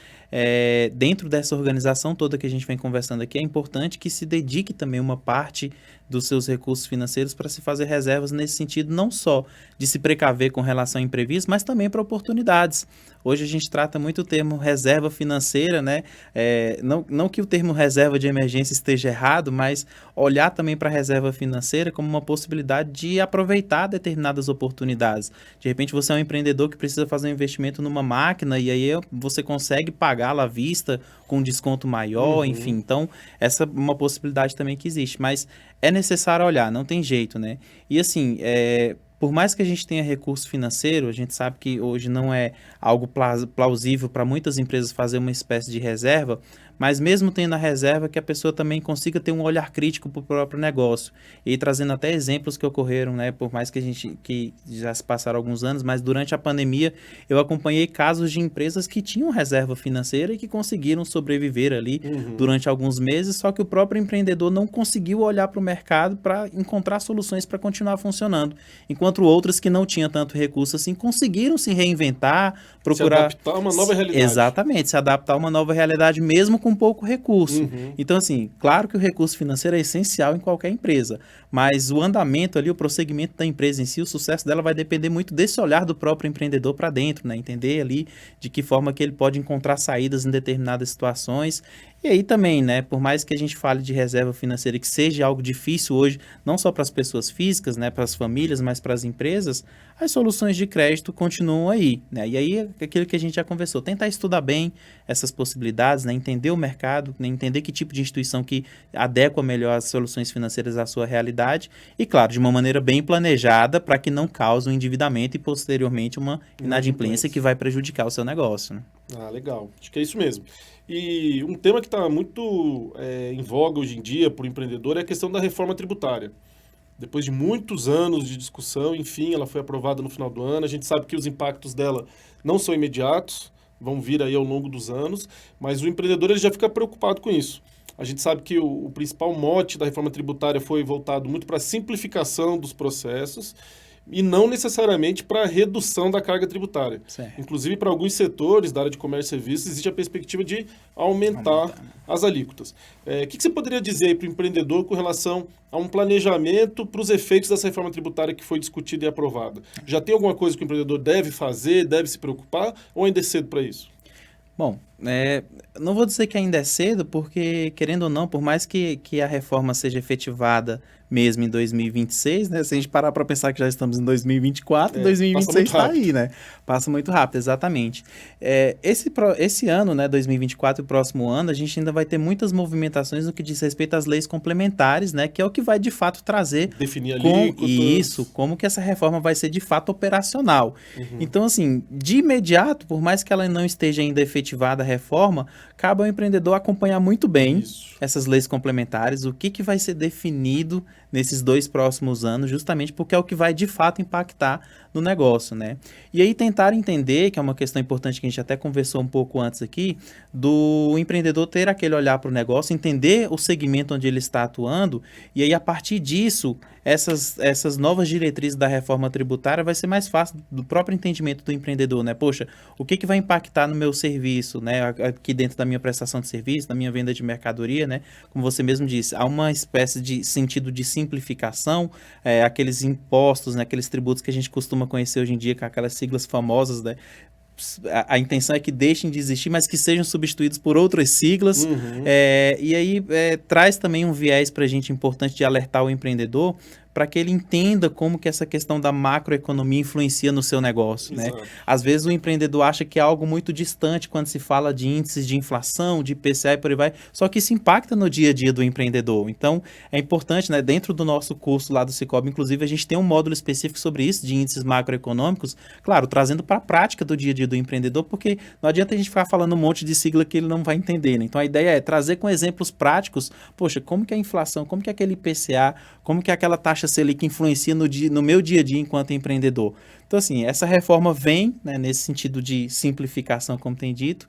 dentro dessa organização toda que a gente vem conversando aqui, é importante que se dedique também uma parte dos seus recursos financeiros para se fazer reservas nesse sentido, não só de se precaver com relação a imprevistos, mas também para oportunidades. Hoje a gente trata muito o termo reserva financeira, né? Não que o termo reserva de emergência esteja errado, mas olhar também para a reserva financeira como uma possibilidade de aproveitar determinadas oportunidades. De repente você é um empreendedor que precisa fazer um investimento numa máquina e aí você consegue pagá-la à vista com um desconto maior, enfim. Então, essa é uma possibilidade também que existe. Mas é necessário olhar, não tem jeito, né? E assim, por mais que a gente tenha recurso financeiro, a gente sabe que hoje não é algo plausível para muitas empresas fazer uma espécie de reserva, mas mesmo tendo a reserva, que a pessoa também consiga ter um olhar crítico para o próprio negócio. E trazendo até exemplos que ocorreram, né? Por mais que já se passaram alguns anos, mas durante a pandemia eu acompanhei casos de empresas que tinham reserva financeira e que conseguiram sobreviver ali durante alguns meses, só que o próprio empreendedor não conseguiu olhar para o mercado para encontrar soluções para continuar funcionando. Enquanto outras que não tinham tanto recurso assim, conseguiram se reinventar, procurar... Se adaptar a uma nova realidade. Exatamente, se adaptar a uma nova realidade, mesmo com pouco recurso. Então, assim, claro que o recurso financeiro é essencial em qualquer empresa, mas o andamento ali, o prosseguimento da empresa em si, o sucesso dela vai depender muito desse olhar do próprio empreendedor para dentro, né? Entender ali de que forma que ele pode encontrar saídas em determinadas situações. E aí também, né, por mais que a gente fale de reserva financeira que seja algo difícil hoje, não só para as pessoas físicas, né, para as famílias, mas para as empresas, as soluções de crédito continuam aí, né? E aí, aquilo que a gente já conversou, tentar estudar bem essas possibilidades, né, entender o mercado, né, entender que tipo de instituição que adequa melhor as soluções financeiras à sua realidade e, claro, de uma maneira bem planejada para que não cause um endividamento e, posteriormente, uma inadimplência que vai prejudicar o seu negócio, né? Ah, legal. Acho que é isso mesmo. E um tema que está muito em voga hoje em dia para o empreendedor é a questão da reforma tributária. Depois de muitos anos de discussão, enfim, ela foi aprovada no final do ano. A gente sabe que os impactos dela não são imediatos, vão vir aí ao longo dos anos, mas o empreendedor ele já fica preocupado com isso. A gente sabe que o principal mote da reforma tributária foi voltado muito para a simplificação dos processos e não necessariamente para a redução da carga tributária. Certo. Inclusive, para alguns setores da área de comércio e serviços, existe a perspectiva de aumentar as alíquotas. O que você poderia dizer para o empreendedor com relação a um planejamento para os efeitos dessa reforma tributária que foi discutida e aprovada? Já tem alguma coisa que o empreendedor deve fazer, deve se preocupar, ou ainda é cedo para isso? Bom, não vou dizer que ainda é cedo, porque, querendo ou não, por mais que a reforma seja efetivada mesmo em 2026, né? Se a gente parar para pensar que já estamos em 2024, 2026 está aí, né? Passa muito rápido, exatamente. Esse ano, né, 2024 e o próximo ano, a gente ainda vai ter muitas movimentações no que diz respeito às leis complementares, né? Que é o que vai, de fato, trazer... Definir alíquotas. Como que essa reforma vai ser, de fato, operacional. Então, assim, de imediato, por mais que ela não esteja ainda efetivada a reforma, cabe ao empreendedor acompanhar muito bem essas leis complementares, o que vai ser definido nesses 2 próximos anos, justamente porque é o que vai de fato impactar no negócio, né? E aí tentar entender, que é uma questão importante que a gente até conversou um pouco antes aqui, do empreendedor ter aquele olhar para o negócio, entender o segmento onde ele está atuando, e aí a partir disso, essas novas diretrizes da reforma tributária vai ser mais fácil do próprio entendimento do empreendedor, né? Poxa, o que vai impactar no meu serviço, né? Aqui dentro da minha prestação de serviço, da minha venda de mercadoria, né? Como você mesmo disse, há uma espécie de sentido de simplificação, aqueles impostos, né? Aqueles tributos que a gente costuma conhecer hoje em dia, com aquelas siglas famosas, né? A intenção é que deixem de existir, mas que sejam substituídos por outras siglas. E aí traz também um viés para a gente importante de alertar o empreendedor para que ele entenda como que essa questão da macroeconomia influencia no seu negócio, né? Às vezes o empreendedor acha que é algo muito distante quando se fala de índices de inflação, de IPCA e por aí vai, só que isso impacta no dia a dia do empreendedor. Então, é importante, né? Dentro do nosso curso lá do Sicoob, inclusive, a gente tem um módulo específico sobre isso, de índices macroeconômicos, claro, trazendo para a prática do dia a dia do empreendedor, porque não adianta a gente ficar falando um monte de sigla que ele não vai entender, né? Então, a ideia é trazer com exemplos práticos, poxa, como que a inflação, como que aquele IPCA, como que aquela taxa Selic influencia no meu dia a dia enquanto empreendedor. Então, assim, essa reforma vem, né, nesse sentido de simplificação, como tem dito.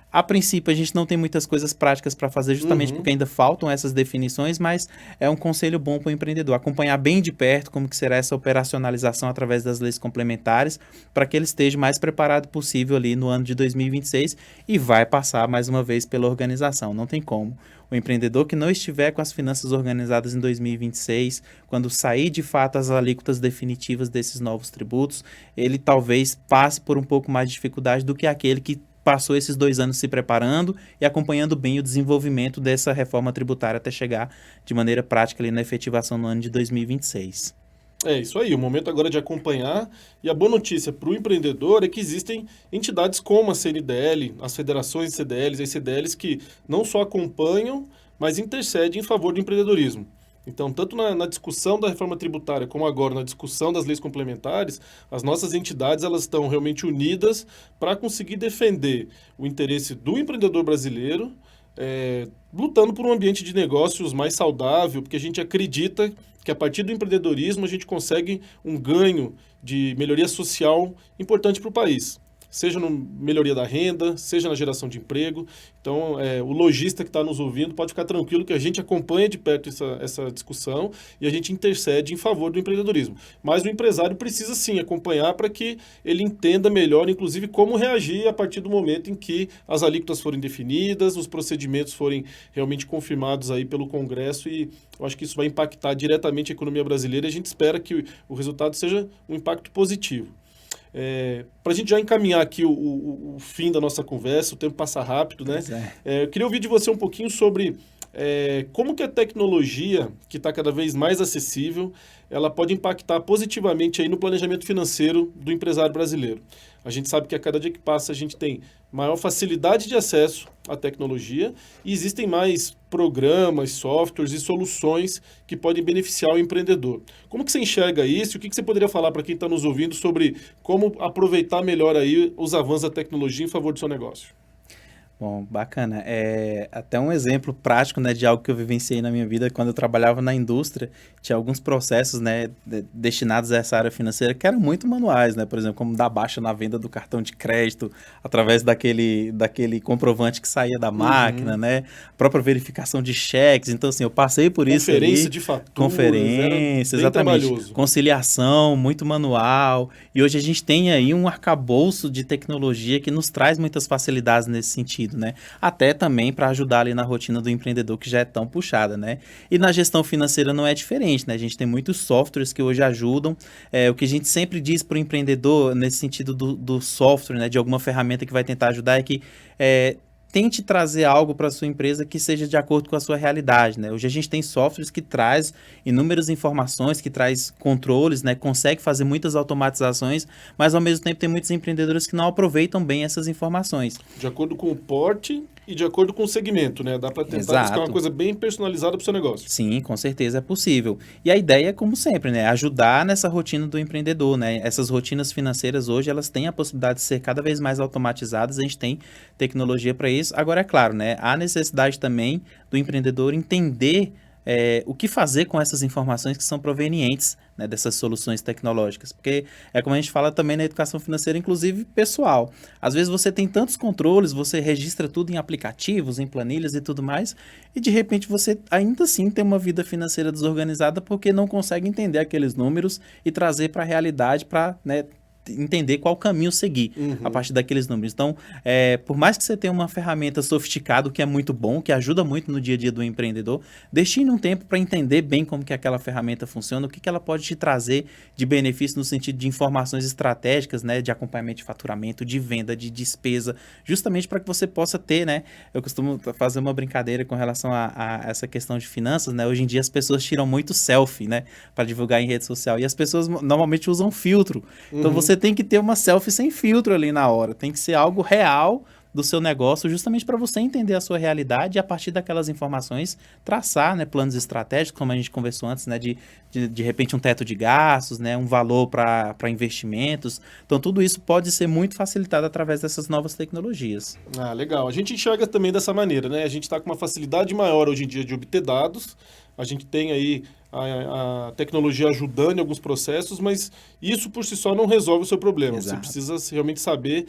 A princípio, a gente não tem muitas coisas práticas para fazer, justamente porque ainda faltam essas definições, mas é um conselho bom para o empreendedor, acompanhar bem de perto como que será essa operacionalização através das leis complementares, para que ele esteja mais preparado possível ali no ano de 2026 e vai passar mais uma vez pela organização, não tem como. O empreendedor que não estiver com as finanças organizadas em 2026, quando sair de fato as alíquotas definitivas desses novos tributos, ele talvez passe por um pouco mais de dificuldade do que aquele que passou esses 2 anos se preparando e acompanhando bem o desenvolvimento dessa reforma tributária até chegar de maneira prática ali na efetivação no ano de 2026. É isso aí, o momento agora é de acompanhar. E a boa notícia para o empreendedor é que existem entidades como a CNDL, as federações de CDLs e as CDLs que não só acompanham, mas intercedem em favor do empreendedorismo. Então, tanto na discussão da reforma tributária como agora na discussão das leis complementares, as nossas entidades elas estão realmente unidas para conseguir defender o interesse do empreendedor brasileiro, lutando por um ambiente de negócios mais saudável, porque a gente acredita que a partir do empreendedorismo a gente consegue um ganho de melhoria social importante para o país. Seja na melhoria da renda, seja na geração de emprego. Então, o lojista que está nos ouvindo pode ficar tranquilo que a gente acompanha de perto essa discussão e a gente intercede em favor do empreendedorismo. Mas o empresário precisa, sim, acompanhar para que ele entenda melhor, inclusive, como reagir a partir do momento em que as alíquotas forem definidas, os procedimentos forem realmente confirmados aí pelo Congresso e eu acho que isso vai impactar diretamente a economia brasileira e a gente espera que o resultado seja um impacto positivo. Para a gente já encaminhar aqui o fim da nossa conversa, o tempo passa rápido, né? Eu queria ouvir de você um pouquinho sobre como que a tecnologia, que está cada vez mais acessível, ela pode impactar positivamente aí no planejamento financeiro do empresário brasileiro. A gente sabe que a cada dia que passa a gente tem maior facilidade de acesso à tecnologia e existem mais programas, softwares e soluções que podem beneficiar o empreendedor. Como que você enxerga isso? O que você poderia falar para quem está nos ouvindo sobre como aproveitar melhor aí os avanços da tecnologia em favor do seu negócio? Bom, bacana. Até um exemplo prático, né, de algo que eu vivenciei na minha vida quando eu trabalhava na indústria, tinha alguns processos, né, destinados a essa área financeira que eram muito manuais, né, por exemplo, como dar baixa na venda do cartão de crédito através daquele comprovante que saía da máquina, né, própria verificação de cheques. Então, assim, eu passei por isso ali. Conferência de faturas. Conferência, exatamente. Trabalhoso. Conciliação, muito manual. E hoje a gente tem aí um arcabouço de tecnologia que nos traz muitas facilidades nesse sentido, né? Até também para ajudar ali na rotina do empreendedor que já é tão puxada, né? E na gestão financeira não é diferente, né? A gente tem muitos softwares que hoje ajudam. O que a gente sempre diz para o empreendedor nesse sentido do software, né? De alguma ferramenta que vai tentar ajudar é que tente trazer algo para a sua empresa que seja de acordo com a sua realidade, né? Hoje a gente tem softwares que traz inúmeras informações, que traz controles, né? Consegue fazer muitas automatizações, mas ao mesmo tempo tem muitos empreendedores que não aproveitam bem essas informações. De acordo com o porte e de acordo com o segmento, né? Dá para tentar buscar uma coisa bem personalizada para o seu negócio. Sim, com certeza é possível. E a ideia é, como sempre, né? Ajudar nessa rotina do empreendedor, né? Essas rotinas financeiras hoje, elas têm a possibilidade de ser cada vez mais automatizadas, a gente tem tecnologia para isso. Agora, é claro, né? Há necessidade também do empreendedor entender o que fazer com essas informações que são provenientes, né, dessas soluções tecnológicas, porque é como a gente fala também na educação financeira, inclusive pessoal. Às vezes você tem tantos controles, você registra tudo em aplicativos, em planilhas e tudo mais, e de repente você ainda assim tem uma vida financeira desorganizada porque não consegue entender aqueles números e trazer para a realidade para, né, entender qual caminho seguir a partir daqueles números. Então, por mais que você tenha uma ferramenta sofisticada, que é muito bom, que ajuda muito no dia a dia do empreendedor, destine um tempo para entender bem como que aquela ferramenta funciona, o que ela pode te trazer de benefício no sentido de informações estratégicas, né, de acompanhamento de faturamento, de venda, de despesa, justamente para que você possa ter, né, eu costumo fazer uma brincadeira com relação a essa questão de finanças, né, hoje em dia as pessoas tiram muito selfie, né, para divulgar em rede social, e as pessoas normalmente usam filtro, então você tem que ter uma selfie sem filtro ali na hora, tem que ser algo real do seu negócio, justamente para você entender a sua realidade e a partir daquelas informações traçar, né, planos estratégicos, como a gente conversou antes, né, de repente um teto de gastos, né, um valor para investimentos. Então tudo isso pode ser muito facilitado através dessas novas tecnologias. Ah, legal. A gente enxerga também dessa maneira, né? A gente está com uma facilidade maior hoje em dia de obter dados, a gente tem aí a tecnologia ajudando em alguns processos, mas isso por si só não resolve o seu problema. Exato. Você precisa realmente saber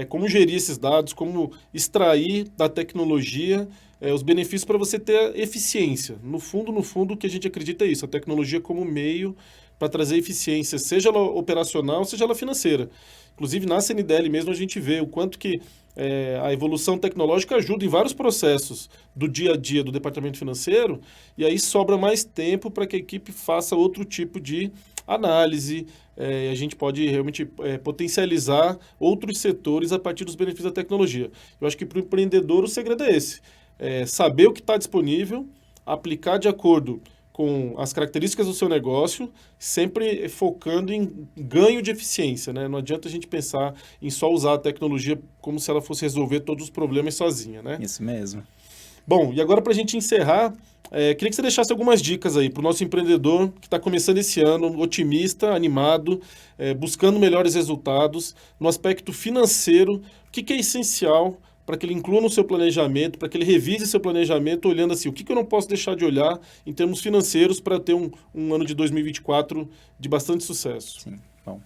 como gerir esses dados, como extrair da tecnologia os benefícios para você ter eficiência. No fundo, o que a gente acredita é isso, a tecnologia como meio para trazer eficiência, seja ela operacional, seja ela financeira. Inclusive, na CNDL mesmo, a gente vê o quanto que a evolução tecnológica ajuda em vários processos do dia a dia do departamento financeiro, e aí sobra mais tempo para que a equipe faça outro tipo de análise. A gente pode realmente potencializar outros setores a partir dos benefícios da tecnologia. Eu acho que para o empreendedor o segredo é esse. Saber o que está disponível, aplicar de acordo com as características do seu negócio, sempre focando em ganho de eficiência, né? Não adianta a gente pensar em só usar a tecnologia como se ela fosse resolver todos os problemas sozinha, né? Isso mesmo. Bom, e agora para a gente encerrar, queria que você deixasse algumas dicas aí para o nosso empreendedor que está começando esse ano, otimista, animado, buscando melhores resultados. No aspecto financeiro, o que é essencial para que ele inclua no seu planejamento, para que ele revise seu planejamento, olhando assim, o que eu não posso deixar de olhar em termos financeiros para ter um ano de 2024 de bastante sucesso? Sim, bom.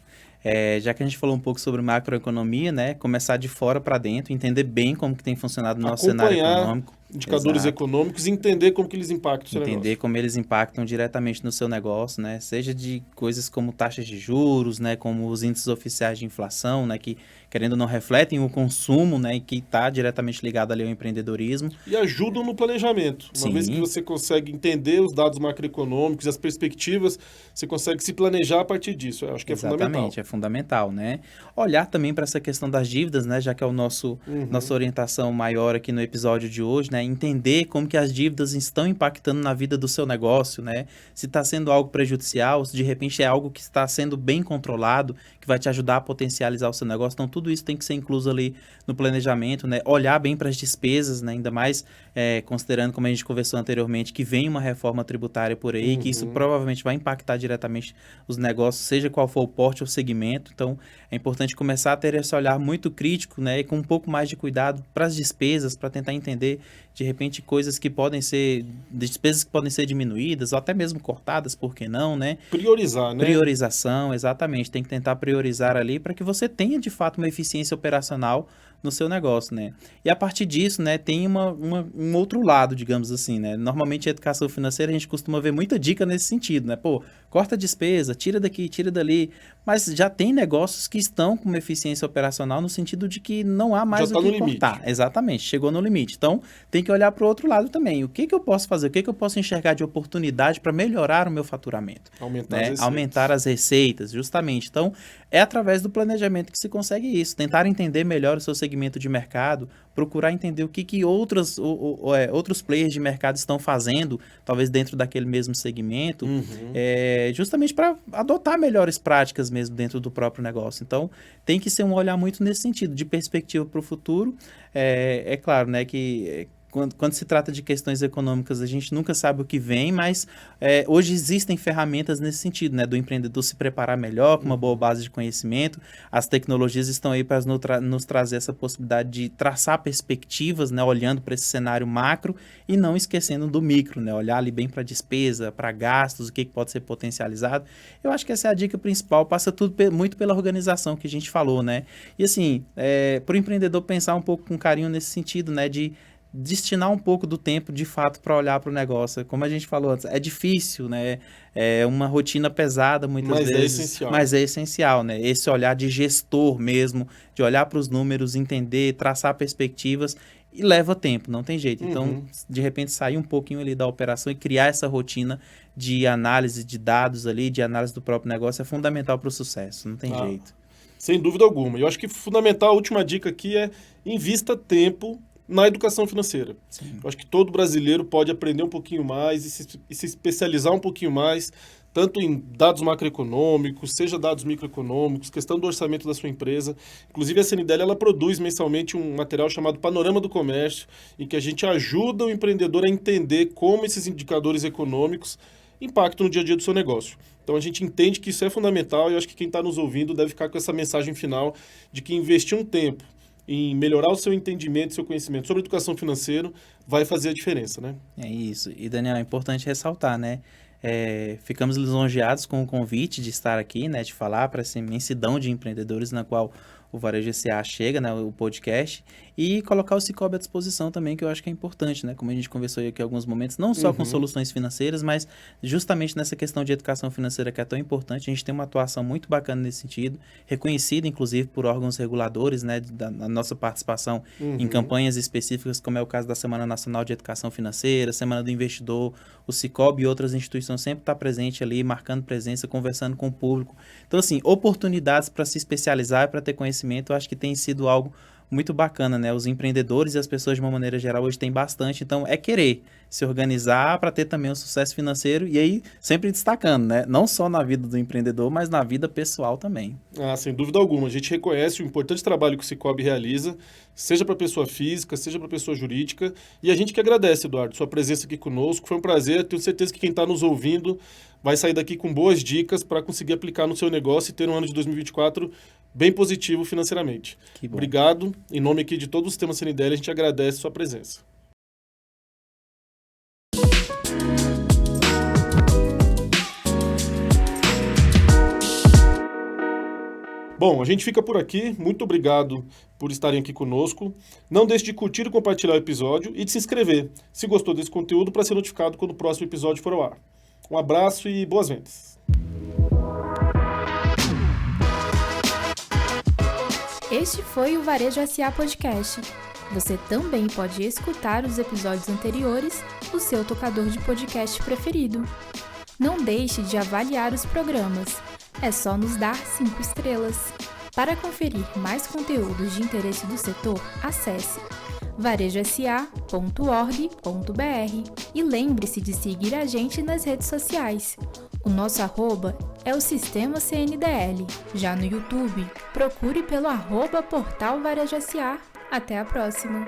Já que a gente falou um pouco sobre macroeconomia, né, começar de fora para dentro, entender bem como que tem funcionado o nosso cenário econômico. Indicadores econômicos e entender como que eles impactam o seu negócio. Entender como eles impactam diretamente no seu negócio, né? Seja de coisas como taxas de juros, né? Como os índices oficiais de inflação, né? Que, querendo ou não, refletem o consumo, né? E que está diretamente ligado ali ao empreendedorismo. E ajudam no planejamento. Uma vez que você consegue entender os dados macroeconômicos e as perspectivas, você consegue se planejar a partir disso. Eu acho que é fundamental. Exatamente, é fundamental, né? Olhar também para essa questão das dívidas, né? Já que é o nossa orientação maior aqui no episódio de hoje, né? Entender como que as dívidas estão impactando na vida do seu negócio, né? Se está sendo algo prejudicial, se de repente é algo que está sendo bem controlado, que vai te ajudar a potencializar o seu negócio. Então, tudo isso tem que ser incluso ali no planejamento, né? Olhar bem para as despesas, né? Ainda mais considerando, como a gente conversou anteriormente, que vem uma reforma tributária por aí, que isso provavelmente vai impactar diretamente os negócios, seja qual for o porte ou segmento. Então, é importante começar a ter esse olhar muito crítico, né? E com um pouco mais de cuidado para as despesas, para tentar entender, de repente, coisas que podem ser, despesas que podem ser diminuídas, ou até mesmo cortadas, por que não, né? Priorizar, né? Priorização, exatamente. Tem que tentar priorizar ali para que você tenha, de fato, uma eficiência operacional no seu negócio, né? E a partir disso, né, tem um outro lado, digamos assim, né? Normalmente, a educação financeira, a gente costuma ver muita dica nesse sentido, né? Pô, corta a despesa, tira daqui, tira dali. Mas já tem negócios que estão com uma eficiência operacional no sentido de que não há mais o que cortar. Exatamente, chegou no limite. Então, tem que olhar para o outro lado também. O que eu posso fazer? O que eu posso enxergar de oportunidade para melhorar o meu faturamento? Aumentar as receitas, justamente. Então, é através do planejamento que se consegue isso. Tentar entender melhor o seu segmento de mercado, procurar entender o que outros players de mercado estão fazendo, talvez dentro daquele mesmo segmento, justamente para adotar melhores práticas mesmo dentro do próprio negócio. Então, tem que ser um olhar muito nesse sentido, de perspectiva para o futuro. É claro, né, que quando se trata de questões econômicas, a gente nunca sabe o que vem, mas hoje existem ferramentas nesse sentido, né, do empreendedor se preparar melhor, com uma boa base de conhecimento. As tecnologias estão aí para nos trazer essa possibilidade de traçar perspectivas, né, olhando para esse cenário macro e não esquecendo do micro, né, olhar ali bem para despesa, para gastos, o que pode ser potencializado. Eu acho que essa é a dica principal, passa tudo muito pela organização que a gente falou, né, e assim, para o empreendedor pensar um pouco com carinho nesse sentido, né, de destinar um pouco do tempo, de fato, para olhar para o negócio. Como a gente falou antes, é difícil, né? É uma rotina pesada muitas vezes, mas é essencial, né? Esse olhar de gestor mesmo, de olhar para os números, entender, traçar perspectivas, e leva tempo, não tem jeito. Então, de repente, sair um pouquinho ali da operação e criar essa rotina de análise de dados ali, de análise do próprio negócio, é fundamental para o sucesso, não tem jeito. Sem dúvida alguma. Eu acho que fundamental, a última dica aqui é invista tempo na educação financeira. Sim. Eu acho que todo brasileiro pode aprender um pouquinho mais e se especializar um pouquinho mais, tanto em dados macroeconômicos, seja dados microeconômicos, questão do orçamento da sua empresa. Inclusive, a CNDL, ela produz mensalmente um material chamado Panorama do Comércio, em que a gente ajuda o empreendedor a entender como esses indicadores econômicos impactam no dia a dia do seu negócio. Então, a gente entende que isso é fundamental e eu acho que quem está nos ouvindo deve ficar com essa mensagem final de que investir um tempo em melhorar o seu entendimento, seu conhecimento sobre educação financeira, vai fazer a diferença, né? É isso. E, Daniel, é importante ressaltar, né? Ficamos lisonjeados com o convite de estar aqui, né? De falar para essa imensidão de empreendedores na qual o Varejo SA chega, né, o podcast, e colocar o Cicobi à disposição também, que eu acho que é importante, né, como a gente conversou aqui em alguns momentos, não só com soluções financeiras, mas justamente nessa questão de educação financeira que é tão importante. A gente tem uma atuação muito bacana nesse sentido, reconhecida, inclusive, por órgãos reguladores, né, da nossa participação em campanhas específicas, como é o caso da Semana Nacional de Educação Financeira, Semana do Investidor. O Cicobi e outras instituições sempre estão presentes ali, marcando presença, conversando com o público. Então, assim, oportunidades para se especializar e para ter conhecimento, eu acho que tem sido algo muito bacana, né? Os empreendedores e as pessoas de uma maneira geral hoje têm bastante, então é querer se organizar para ter também um sucesso financeiro e aí sempre destacando, né? Não só na vida do empreendedor, mas na vida pessoal também. Sem dúvida alguma. A gente reconhece o importante trabalho que o Sicoob realiza, seja para pessoa física, seja para pessoa jurídica, e a gente que agradece, Eduardo, sua presença aqui conosco. Foi um prazer, tenho certeza que quem está nos ouvindo vai sair daqui com boas dicas para conseguir aplicar no seu negócio e ter um ano de 2024 bem positivo financeiramente. Que bom. Obrigado. Em nome aqui de todos os temas CNDL, a gente agradece sua presença. Bom, a gente fica por aqui. Muito obrigado por estarem aqui conosco. Não deixe de curtir e compartilhar o episódio e de se inscrever, se gostou desse conteúdo, para ser notificado quando o próximo episódio for ao ar. Um abraço e boas vendas. Este foi o Varejo SA Podcast. Você também pode escutar os episódios anteriores no seu tocador de podcast preferido. Não deixe de avaliar os programas. É só nos dar 5 estrelas. Para conferir mais conteúdos de interesse do setor, acesse varejosa.org.br e lembre-se de seguir a gente nas redes sociais. O nosso @ é o Sistema CNDL. Já no YouTube, procure pelo @Portal Varejo SA. Até a próxima!